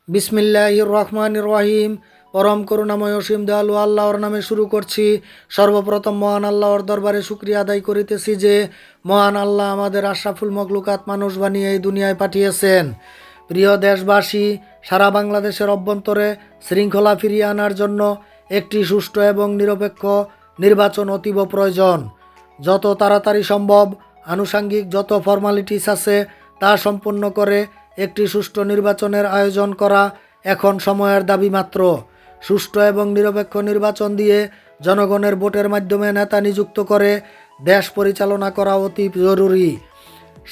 বিসমিল্লাহির রহমানির রহিম। পরম করুণাময় অসীম দয়ালু আল্লাহর নামে শুরু করছি। সর্বপ্রথম মহান আল্লাহর দরবারে শুকরিয়া আদায় করিতেছি যে মহান আল্লাহ আমাদের আশরাফুল মখলুকাত মানুষ বানিয়ে এই দুনিয়ায় পাঠিয়েছেন। প্রিয় দেশবাসী, সারা বাংলাদেশের অভ্যন্তরে শৃঙ্খলা ফিরিয়ে আনার জন্য একটি সুষ্ঠু এবং নিরপেক্ষ নির্বাচন অতীব প্রয়োজন। যত তাড়াতাড়ি সম্ভব আনুষাঙ্গিক যত ফর্মালিটিস আছে তা সম্পন্ন করে একটি সুষ্ঠু নির্বাচনের আয়োজন করা এখন সময়ের দাবি মাত্র। সুষ্ঠু এবং নিরপেক্ষ নির্বাচন দিয়ে জনগণের ভোটের মাধ্যমে নেতা নিযুক্ত করে দেশ পরিচালনা করা অতি জরুরি।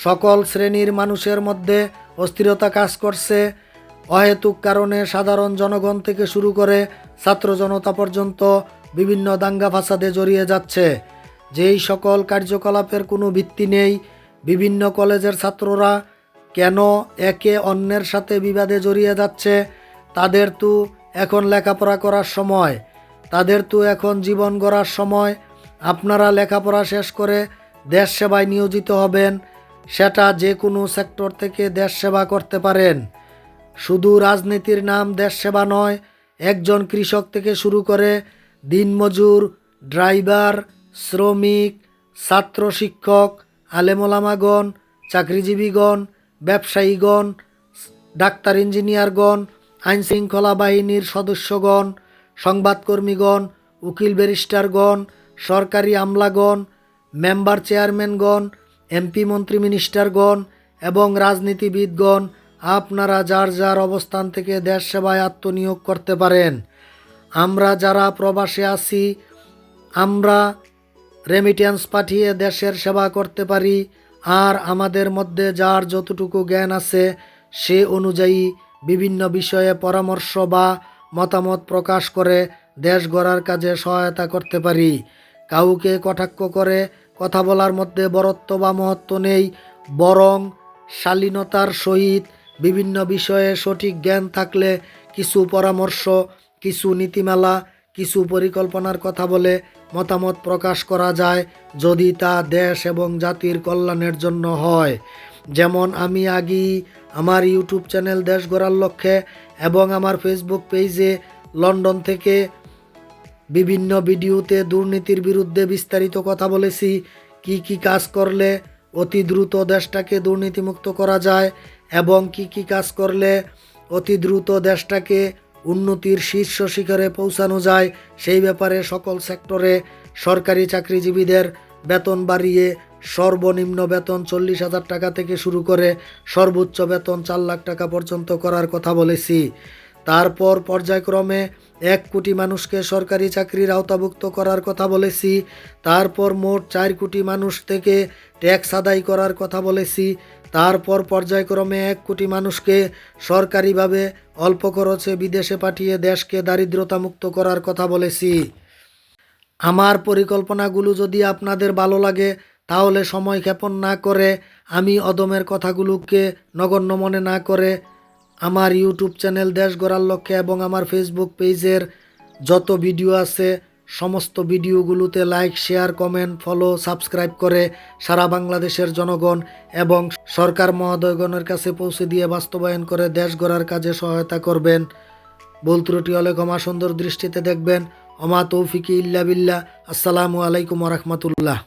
সকল শ্রেণীর মানুষের মধ্যে অস্থিরতা কাজ করছে। অহেতুক কারণে সাধারণ জনগণ থেকে শুরু করে ছাত্র জনতা পর্যন্ত বিভিন্ন দাঙ্গা ফাসাদে জড়িয়ে যাচ্ছে, যেই সকল কার্যকলাপের কোনো ভিত্তি নেই। বিভিন্ন কলেজের ছাত্ররা কেন একে অন্যের সাথে বিবাদে জড়িয়ে যাচ্ছে? তাদের তো এখন লেখাপড়া করার সময়, তাদের তো এখন জীবন গড়ার সময়। আপনারা লেখাপড়া শেষ করে দেশ সেবায় নিয়োজিত হবেন, সেটা যে কোনো সেক্টর থেকে দেশ সেবা করতে পারেন। শুধু রাজনীতির নাম দেশ সেবা নয়, একজন কৃষক থেকে শুরু করে দিনমজুর, ড্রাইভার, শ্রমিক, ছাত্র, শিক্ষক, আলেমোলামাগণ, চাকরিজীবীগণ, ব্যবসায়ীগণ, ডাক্তার, ইঞ্জিনিয়ারগণ, আইনশৃঙ্খলা বাহিনীর সদস্যগণ, সংবাদকর্মীগণ, উকিল ব্যারিস্টারগণ, সরকারি আমলাগণ, মেম্বার চেয়ারম্যানগণ, এমপি মন্ত্রী মিনিস্টারগণ এবং রাজনীতিবিদগণ, আপনারা যার যার অবস্থান থেকে দেশ সেবায় আত্মনিয়োগ করতে পারেন। আমরা যারা প্রবাসে আছি, আমরা রেমিটেন্স পাঠিয়ে দেশের সেবা করতে পারি। আর আমাদের মধ্যে যার যতটুকু জ্ঞান আছে সে অনুযায়ী বিভিন্ন বিষয়ে পরামর্শ বা মতামত প্রকাশ করে দেশ গড়ার কাজে সহায়তা করতে পারি। কাউকে কটাক্ষ করে কথা বলার মধ্যে বরত্ব বা মহত্ব নেই, বরং শালীনতার সহিত বিভিন্ন বিষয়ে সঠিক জ্ঞান থাকলে কিছু পরামর্শ, কিছু নীতিমালা, কিছু পরিকল্পনার কথা বলে মতামত প্রকাশ করা যায়, যদি তা দেশ এবং জাতির কল্যাণের জন্য হয়। যেমন আমি আগেই আমার ইউটিউব চ্যানেল দেশ গড়ার লক্ষ্যে এবং আমার ফেসবুক পেজে লন্ডন থেকে বিভিন্ন ভিডিওতে দুর্নীতির বিরুদ্ধে বিস্তারিত কথা বলেছি। কি কি কাজ করলে অতি দ্রুত দেশটাকে দুর্নীতিমুক্ত করা যায় এবং কি কি কাজ করলে অতি দ্রুত দেশটাকে উন্নতির শীর্ষ শিখরে পৌঁছানো যায়, সেই ব্যাপারে সকল সেক্টরে সরকারি চাকরিজীবীদের বেতন বাড়িয়ে সর্বনিম্ন বেতন 40,000 টাকা থেকে শুরু করে সর্বোচ্চ বেতন 4 লাখ টাকা পর্যন্ত করার কথা বলেছি। তারপর পর্যায়ক্রমে 1 কোটি মানুষকে সরকারি চাকরির আওতাভুক্ত করার কথা বলেছি। তারপর মোট 4 কোটি মানুষ থেকে ট্যাক্স আদায় করার কথা বলেছি। তারপর পর্যায়ক্রমে 1 কোটি মানুষকে সরকারিভাবে অল্প খরচে বিদেশে পাঠিয়ে দেশকে দারিদ্রতামুক্ত করার কথা বলেছি। আমার পরিকল্পনাগুলো যদি আপনাদের ভালো লাগে তাহলে সময় ক্ষেপণ না করে, আমি অদমের কথাগুলোকে নগণ্য মনে না করে আমার ইউটিউব চ্যানেল দেশ গড়ার লক্ষ্যে এবং আমার ফেসবুক পেজের যত ভিডিও আছে সমস্ত ভিডিওগুলোতে like, share, comment, follow, subscribe করে সারা বাংলাদেশের জনগণ এবং সরকার মহোদয়গণের কাছে পৌঁছে দিয়ে বাস্তবায়ন করে দেশ গড়ার কাজে সহায়তা করবেন। ভুল ত্রুটি হলে ক্ষমা সুন্দর দৃষ্টিতে দেখবেন। ওমা তৌফিকি ইল্লা বিল্লাহ। আসসালামু আলাইকুম ওয়া রাহমাতুল্লাহ।